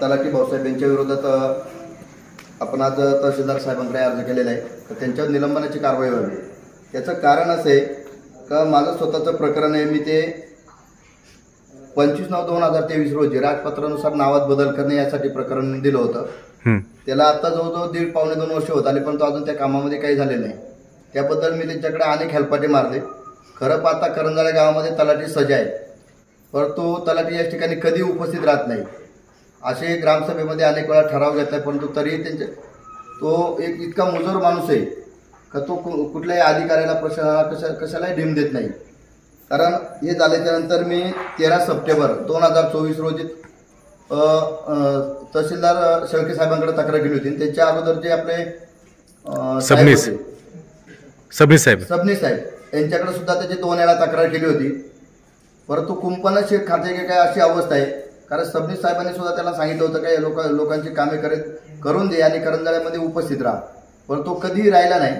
तलाठी भाऊसाहेब यांच्या विरोधात आपण आज तहसीलदार साहेबांकडे अर्ज केलेला आहे तर त्यांच्यावर निलंबनाची कारवाई व्हावी। त्याचं कारण असं आहे का माझं स्वतःचं प्रकरण आहे। मी ते 25/9/2023 रोजी राजपत्रानुसार नावात बदल करणे यासाठी प्रकरण दिलं होतं। त्याला आता जवळजवळ 1.5-2 वर्ष होत आले पण तो अजून त्या कामामध्ये काही झाले नाही। त्याबद्दल मी त्यांच्याकडे अनेक हेलपाटे मारले। खरं पाहता करंजाळे गावामध्ये तलाठी सजा आहे परंतु तलाठी या ठिकाणी कधी उपस्थित राहत नाही। असे ग्रामसभेमध्ये अनेक वेळा ठराव घेतला परंतु तरी त्यांचे तो एक इतका मुजोर माणूस आहे का तो कुठल्याही अधिकाऱ्याला प्रशासनाला कशालाही ढीम देत नाही। कारण हे झाल्याच्या नंतर मी 13 सप्टेंबर 2024 रोजी तहसीलदार शेळके साहेबांकडे तक्रार केली होती। त्याच्या अगोदर जे आपले सबनीस साहेब यांच्याकडे सुद्धा त्याची 2 वेळा तक्रार केली होती परंतु कुंपण शेख खाते काय अशी अवस्था आहे। कारण सबनीस साहेबांनी सुद्धा त्याला सांगितलं होतं का लोकांची कामे करून दे आणि करंजाळ्यामध्ये उपस्थित राहा परंतु कधीही राहिला नाही।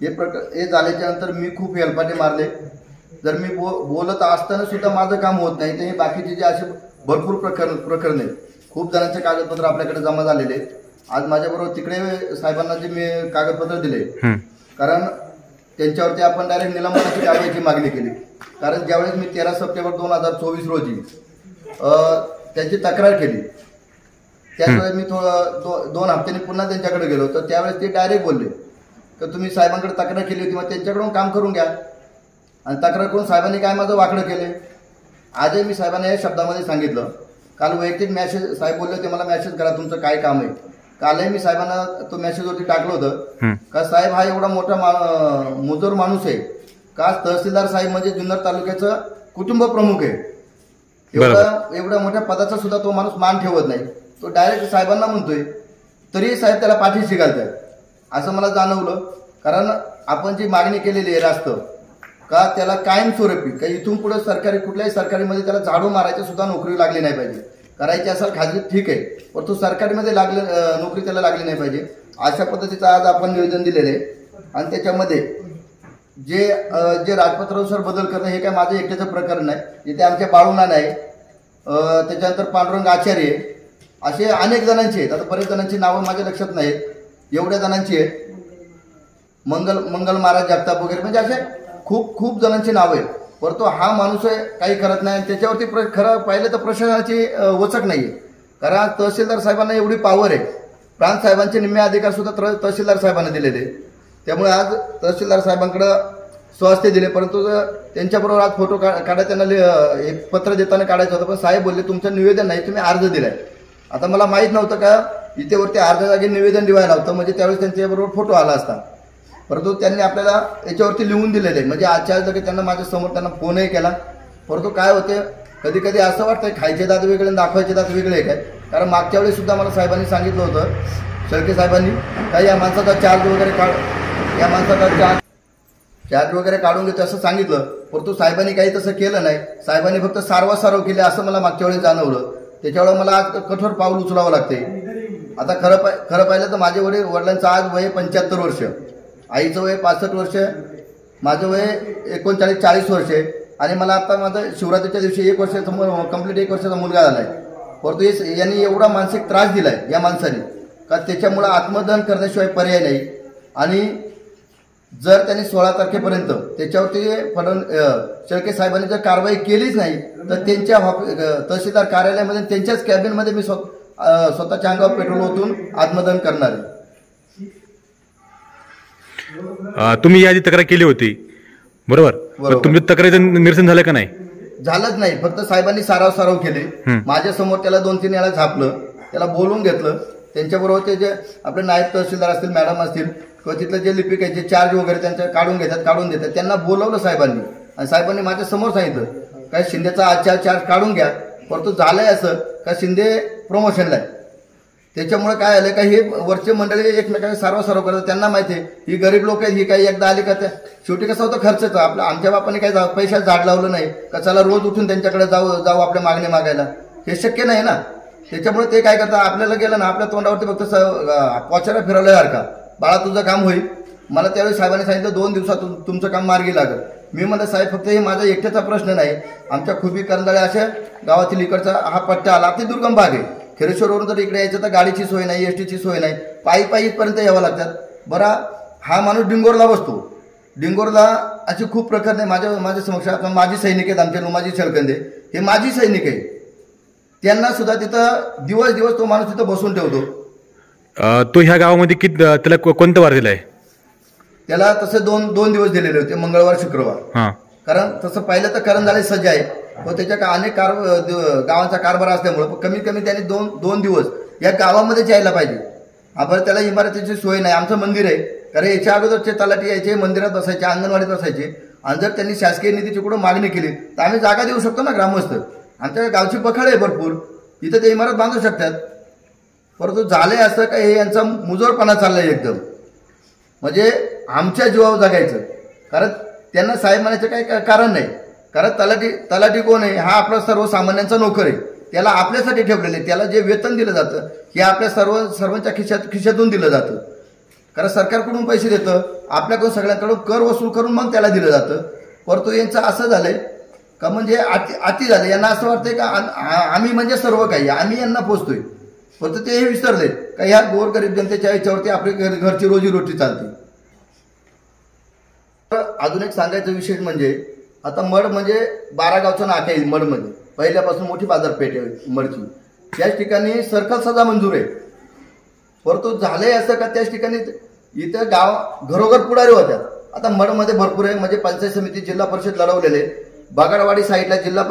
हे झाल्याच्या नंतर मी खूप हेलपाटे मारले। जर मी बोलत असताना सुद्धा माझं काम होत नाही तर हे बाकीचे जे असे भरपूर प्रकरण आहेत। खूप जणांचे कागदपत्र आपल्याकडे जमा झालेले आहेत। आज माझ्याबरोबर तिकडे साहेबांना जे मी कागदपत्र दिले कारण त्यांच्यावरती आपण डायरेक्ट निलंबनाची कारवाईची मागणी केली। कारण ज्यावेळेस मी 13 सप्टेंबर 2024 रोजी त्यांची तक्रार केली त्यावेळेस मी 2 हप्त्यांनी पुन्हा त्यांच्याकडे गेलो तर त्यावेळेस ते डायरेक्ट बोलले की तुम्ही साहेबांकडे तक्रार केली होती मग त्यांच्याकडून काम करून घ्या। आणि तक्रार करून साहेबांनी काय माझं वाकडं केले। आजही मी साहेबांना या शब्दामध्ये सांगितलं। काल वैयक्तिक मेसेज साहेब बोलले होते मला मेसेज करा तुमचं काय काम आहे। कालही मी साहेबांना तो मेसेजवरती टाकलं होतं का साहेब हा एवढा मोठा मुजोर माणूस आहे का तहसीलदार साहेब म्हणजे जुन्नर तालुक्याचं कुटुंब प्रमुख आहे। एवढ्या मोठ्या पदाचा सुद्धा तो माणूस मान ठेवत नाही। तो डायरेक्ट साहेबांना म्हणतोय तरी साहेब त्याला पाठीशी घालतात असं मला जाणवलं। कारण आपण जी मागणी केलेली आहे रास्त का त्याला कायमस्वरूपी का इथून पुढे कुठल्याही सरकारीमध्ये त्याला झाडू मारायची सुद्धा नोकरी लागली नाही पाहिजे। करायची असेल खाजगी ठीक आहे पण तो सरकारीमध्ये नोकरी त्याला लागली नाही पाहिजे अशा पद्धतीचं आज आपण निवेदन दिलेलं आहे। आणि त्याच्यामध्ये जे राजपत्रानुसार बदल करणं हे काय माझं एकट्याचं प्रकरण नाही। इथे आमचे बाळूनाना आहे त्याच्यानंतर पांडुरंग आचार्य असे अनेक जणांचे आहेत। आता बरेच जणांची नावं माझ्या लक्षात नाहीत एवढ्या जणांची आहेत। मंगल महाराज जगताप वगैरे म्हणजे असे खूप जणांची नावं आहेत परंतु हा माणूस काही करत नाही। त्याच्यावरती खरं पाहिलं तर प्रशासनाची वचक नाहीये। कारण तहसीलदार साहेबांना एवढी पॉवर आहे। प्रांत साहेबांचे निम्मे अधिकार सुद्धा तहसीलदार साहेबांना दिलेले। त्यामुळे आज तहसीलदार साहेबांकडे स्वास्थ्य दिले परंतु त्यांच्याबरोबर आज फोटो काढायला त्यांना एक पत्र देताना काढायचं होतं पण साहेब बोलले तुमचं निवेदन नाही तुम्ही अर्ज दिलाय। आता मला माहीत नव्हतं का इथे वरती अर्ज जागी निवेदन लिहायला होतं म्हणजे त्यावेळेस त्यांच्याबरोबर फोटो आला असता परंतु त्यांनी आपल्याला याच्यावरती लिहून दिलेलं आहे। म्हणजे आजच्या आज त्यांना माझ्या समोर त्यांना फोनही केला परंतु काय होते कधी कधी असं वाटतंय खायचे दात वेगळे आणि दाखवायचे दात वेगळे काय। कारण मागच्या वेळेस सुद्धा मला साहेबांनी सांगितलं होतं शेळके साहेबांनी काही या माणसाचा चार्ज वगैरे काढून घेतो असं सांगितलं परंतु साहेबांनी काही तसं केलं नाही। साहेबांनी फक्त सारवासारव केले असं मला मागच्या वेळेस जाणवलं। त्याच्यामुळे मला आज कठोर पाऊल उचलावं लागते। आता खरं पाहिलं तर माझे वडिलांचं आज वय 75 वर्ष, आईचं वय 65 वर्ष, माझं वय 39-40 वर्ष आणि मला आता माझं शिवरात्रीच्या दिवशी 1 वर्षाचा कंप्लीट 1 वर्षाचा मुलगा झालाय परंतु यांनी एवढा मानसिक त्रास दिलाय या माणसाने का त्याच्यामुळे आत्मदहन करण्याशिवाय पर्याय नाही। आणि जर त्यांनी 16 तारखेपर्यंत त्याच्यावरती शेळके साहेबांनी जर कारवाई केलीच नाही तर त्यांच्या तहसीलदार कार्यालयामध्ये त्यांच्याच कॅबिनमध्ये मी स्वतःच्या अंगावर पेट्रोल ओतून आत्मदहन करणार आहे। तुम्ही याआधी तक्रार केली होती बरोबर तुमची तक्रारीचं निरसन झालं का नाही? झालंच नाही। फक्त साहेबांनी साराव केले माझ्या समोर त्याला 2-3 वेळा झापलं त्याला बोलून घेतलं। त्यांच्याबरोबर ते जे आपले नायब तहसीलदार असतील मॅडम असतील किंवा तिथलं जे लिपिक आहे जे चार्ज वगैरे त्यांच्या काढून देतात त्यांना बोलवलं साहेबांनी आणि साहेबांनी माझ्या समोर सांगितलं काय शिंदेचा चार्ज काढून घ्या परंतु झालंय असं का शिंदे प्रमोशनला आहे। त्याच्यामुळे काय आलं का हे वरचे मंडळी एकमेकांना सारव करतात। त्यांना माहिती आहे ही गरीब लोक आहेत ही काही एकदा आली का शेवटी कसं होतं खर्चचं आमच्या बापाने काही पैशात झाड लावलं नाही का चला रोज उठून त्यांच्याकडे जाऊ आपल्या मागणी मागायला हे शक्य नाही ना। त्याच्यामुळे ते काय करतात आपल्याला गेलं ना आपल्या तोंडावरती फक्त पोचायला फिरवल्यासारखा बाळा तुझं काम होईल। मला त्यावेळी साहेबांनी सांगितलं 2 दिवसात तुमचं काम मार्गी लागेल। मी म्हणलं साहेब फक्त हे माझा एकट्याचा प्रश्न नाही आमच्या खुबी करंजाळे अशा गावातील इकडचा हा पट्टा आला अति दुर्गम भाग आहे खेरेश्वरवरून जर इकडे यायचं तर गाडीची सोय नाही, एसटीची सोय नाही, पायी इथपर्यंत यावं लागतात. बरं, हा माणूस डिंगोरला बसतो. डिंगोरला अशी खूप प्रकार नाही. माझ्या समक्ष आता माजी सैनिक आहेत आमचे लोमाजी छळकंदे, हे माजी सैनिक आहे. त्यांना सुद्धा तिथं दिवस तो माणूस तिथं बसून ठेवतो. तो ह्या गावामध्ये त्याला कोणतं वार दिलाय? त्याला तसे दोन दिवस दिलेले होते, मंगळवार शुक्रवार. कारण तसं पाहिलं तर करंजाळे सज्ज आहे, व त्याच्या अनेक गावांचा कारभार असल्यामुळे कमीत कमी त्याने दोन दिवस या गावामध्येच यायला पाहिजे. आपण त्याला इमारतीची सोय नाही. आमचं मंदिर आहे, कारण याच्या अगोदरचे तलाठी यायचे, मंदिरात बसायचे, अंगणवाडीत बसायचे. आणि जर त्यांनी शासकीय निधीची कुठं मागणी केली तर आम्ही जागा देऊ शकतो ना ग्रामस्थ. आमच्या गावची पखड आहे भरपूर, इथं ते इमारत बांधू शकतात. परंतु झालंय असं का हे यांचा मुजोरपणा चाललाय एकदम. म्हणजे आमच्या जीवावर जगायचं. कारण त्यांना साहेब म्हणायचं काही कारण नाही. कारण तलाठी कोण आहे? हा आपला सर्वसामान्यांचा नोकर आहे. त्याला आपल्यासाठी ठेवलेले, त्याला जे वेतन दिलं जातं हे आपल्या सर्वांच्या खिशातून दिलं जातं. कारण सरकारकडून पैसे देतं, आपल्याकडून सगळ्यांकडून कर वसूल करून मग त्याला दिलं जातं. परंतु यांचं असं झालंय का म्हणजे अति झालं. यांना असं वाटतंय का आम्ही म्हणजे सर्व काही, आम्ही यांना पोचतोय. परंतु ते हे विसरले का ह्या गोरगरीब जनतेच्या याच्यावरती आपली घरची रोजीरोटी चालते. अजून एक सांगायचं विशेष म्हणजे आता मड म्हणजे 12 गावचं नाक आहे. मडमध्ये पहिल्यापासून मोठी बाजारपेठ आहे मडची. त्याच ठिकाणी सर्कल सजा मंजूर आहे. परंतु झालंय असं का त्याच ठिकाणी इथं गाव घरोघर पुढारी होत्या. आता मडमध्ये भरपूर आहे. म्हणजे पंचायत समिती, जिल्हा परिषद लढवलेले, बागडवाडी साईडला जिल्हा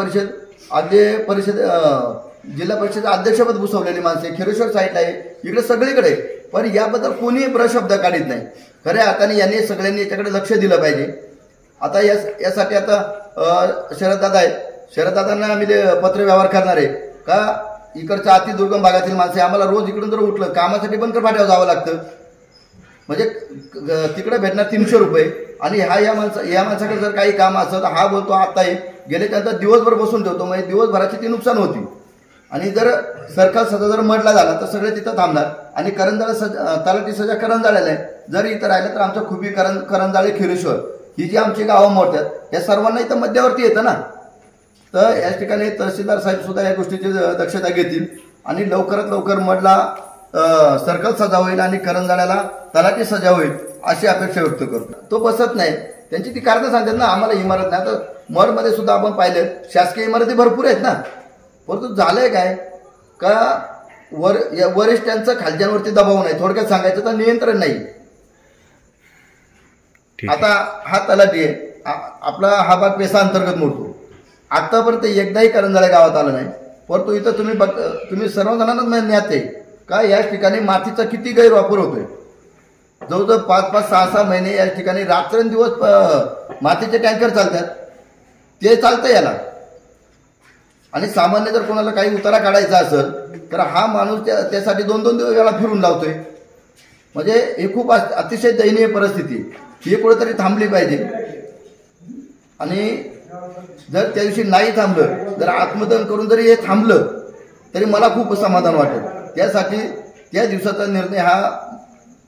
परिषद अध्यक्षपद भूसवलेली माणसे, खेरेश्वर साईडला आहे, इकडे सगळीकडे. पण याबद्दल कोणीही प्रशब्द काढत नाही. खऱ्या अर्थाने यांनी सगळ्यांनी याच्याकडे लक्ष दिलं पाहिजे. आता यासाठी आता शरददादा आहेत, शरददादांना आम्ही पत्र व्यवहार करणार आहे का इकडच्या अतिदुर्गम भागातील माणसे आम्हाला रोज इकडून जर उठलं कामासाठी बनकर फाट्यावर जावं लागतं. म्हणजे तिकडे भेटणार 300 रुपये आणि या माणसाकडे जर काही काम असतं तर हा बोलतो आता गेले त्यानंतर दिवसभर बसून ठेवतो. म्हणजे दिवसभराची ती नुकसान होती. आणि जर सरकार सजा जर मडला झाला तर सगळे तिथं थांबणार. आणि तलाठी सजा करंजाळ्याला आहे. जर इथं राहिलं तर आमचं खुबी करंजाळे खेरेश्वर ही जी आमची गावं मोडतात या सर्वांना इथं मध्यावरती येतं ना. तर या ठिकाणी तहसीलदार साहेब सुद्धा या गोष्टीची दक्षता घेतील आणि लवकरात लवकर मडला सर्कल सजा होईल आणि करंजाळ्याला तलाठी सजा होईल अशी अपेक्षा व्यक्त करतो. तो बसत नाही. त्यांची ती कारणं सांगतात ना, आम्हाला इमारत नाही. आता मडमध्ये सुद्धा आपण पाहिलं शासकीय इमारती भरपूर आहेत ना. परंतु झालंय काय का वरिष्ठांचं खालच्यांवरती दबाव नाही. थोडक्यात सांगायचं तर नियंत्रण नाही. आता हा तलाठी आहे, आपला हा भाग पेसा अंतर्गत मोडतो. आतापर्यंत एकदाही करंजाळे गावात आलं नाही. परंतु इथं तुम्ही सर्वजणांना ज्ञात आहे का या ठिकाणी मातीचा किती गैरवापर होतोय. जवळजवळ 5-6 महिने या ठिकाणी रात्रंदिवस मातीचे टँकर चालतात. ते चालतं याला. आणि सामान्य जर कोणाला काही उतारा काढायचा असेल तर हा माणूस त्यासाठी 2-2 दिवस याला फिरून लावतोय. म्हणजे ही खूप अतिशय दयनीय परिस्थिती. ही कुठेतरी थांबली पाहिजे. आणि जर त्या दिवशी नाही थांबलं, जर आत्मदहन करून जरी हे थांबलं तरी मला खूप समाधान वाटेल. त्यासाठी त्या दिवसाचा निर्णय हा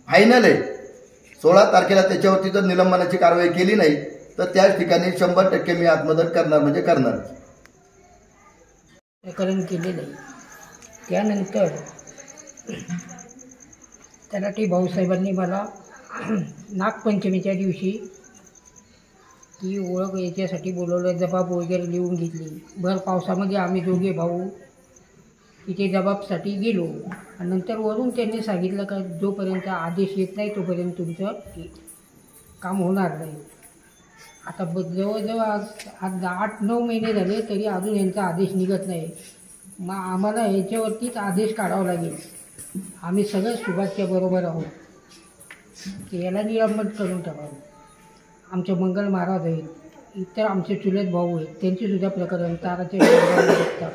फायनल आहे. 16 तारखेला त्याच्यावरती जर निलंबनाची कारवाई केली नाही तर त्याच ठिकाणी 100% मी आत्मदहन करणार म्हणजे करणार. प्रकरण केलेलं आहे. त्यानंतर तलाठी भाऊसाहेबांनी मला नागपंचमीच्या दिवशी ती ओळख याच्यासाठी बोलवलं, जबाब वगैरे लिहून घेतली. भर पावसामध्ये आम्ही दोघे भाऊ तिथे जबाबसाठी गेलो. आणि नंतर वरून त्यांनी सांगितलं का जोपर्यंत आदेश येत नाही तोपर्यंत तुमचं काम होणार नाही. आता जवळजवळ आज 8-9 महिने झाले तरी अजून यांचा आदेश निघत नाही. मग आम्हाला ह्याच्यावरतीच आदेश काढावा लागेल. आम्ही सगळं सुभाषच्या बरोबर आहोत की याला निलंबन करून टाकावं. आमचे मंगल महाराज आहेत, इतर आमचे चुलत भाऊ आहेत, त्यांचीसुद्धा प्रकरण ताराचे जगताप,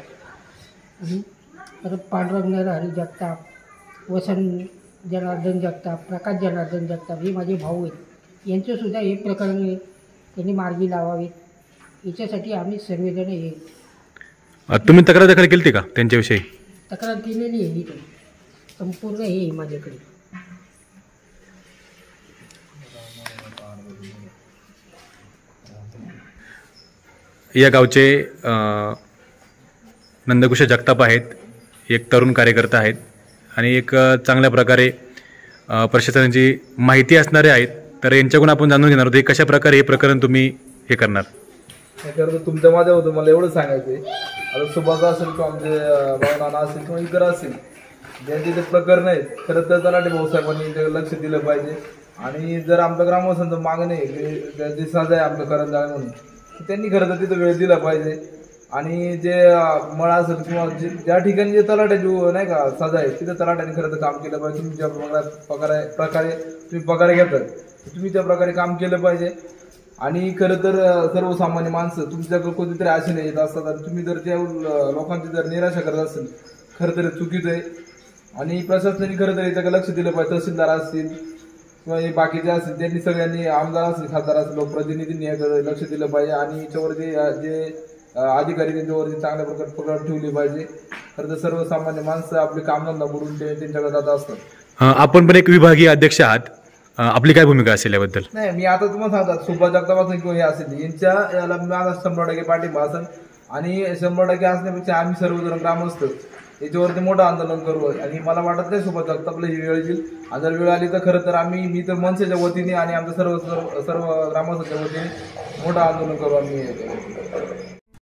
परत पांडुरंग हरी जगताप, वसंत जनार्दन जगताप, प्रकाश जनार्दन जगताप हे माझे भाऊ आहेत. यांचंसुद्धा हे प्रकरण त्यांनी मार्गी लावावेत. याच्यासाठी आम्ही सर्वजण हे. तुम्ही तक्रार दाखल केली का त्यांच्याविषयी? तक्रार केलेली आहे. इथे संपूर्ण हे माझ्याकडे. या गावचे नंदकुश जगताप आहेत. एक तरुण कार्यकर्ता आहेत आणि एक चांगल्या प्रकारे प्रशासनाची माहिती असणारे आहेत. तर यांच्याकडून आपण जाणून घेणार होतो कशा प्रकारे हे प्रकरण तुम्ही हे करणार. खरं तर तुमच्या माझ्या होतं मला एवढं सांगायचं आहे. आता सुभाष असेल किंवा आमचे भावनाना असेल किंवा इतर असेल ज्यांचे जे प्रकरण आहेत खरं तर तलाठी भाऊसाहेबांनी लक्ष दिलं पाहिजे. आणि जर आमच्या ग्रामस्थांचं मागणं आहे की जे सजा आहे आमच्या करंजाळे म्हणून त्यांनी खरं तर तिथं वेळ दिला पाहिजे. आणि जे मळा असेल किंवा ज्या ठिकाणी जे तलाट्याची नाही का सजा आहे तिथं तलाट्याने खरं तर काम केलं पाहिजे. तुम्ही ज्या प्रकारे तुम्ही पगार घेतात तुम्ही त्या प्रकारे काम केलं पाहिजे. आणि खरं तर सर्वसामान्य माणसं तुमच्याकडे कोणतीतरी आशेने येत असतात आणि तुम्ही जर त्या लोकांची जर निराशा करत असेल खरं तर चुकीचं आहे. आणि प्रशासनाने खरं तर याच्याकडे लक्ष दिलं पाहिजे. तहसीलदार असतील किंवा हे बाकीचे असतील त्यांनी सगळ्यांनी आमदार असतील खासदार असतील लोकप्रतिनिधींनी याकडे लक्ष दिलं पाहिजे. आणि याच्यावर जे अधिकारी त्यांच्यावरती चांगल्या प्रकारे पकड ठेवली पाहिजे. खरं तर सर्वसामान्य माणसं आपले कामधंदा बुडून ते त्यांच्याकडे जात असतात. आपण पण एक विभागीय अध्यक्ष आहात, आपली काय भूमिका असेल याबद्दल? नाही मी आता तुम्हाला सांगतात सुभाष जगताप किंवा हे असेल यांच्या याला माझा 100% पाठिंबा असेल. आणि 100% असण्यापेक्षा आम्ही सर्वजण ग्रामस्थ याच्यावरती मोठं आंदोलन करू. आणि मला वाटत नाही सुभाष जगतापला ही वेळ येईल. आणि जर वेळ आली तर खरं तर मी तर मनसेच्या वतीने आणि आमच्या सर्व ग्रामस्थांच्या वतीने मोठं आंदोलन करू आम्ही.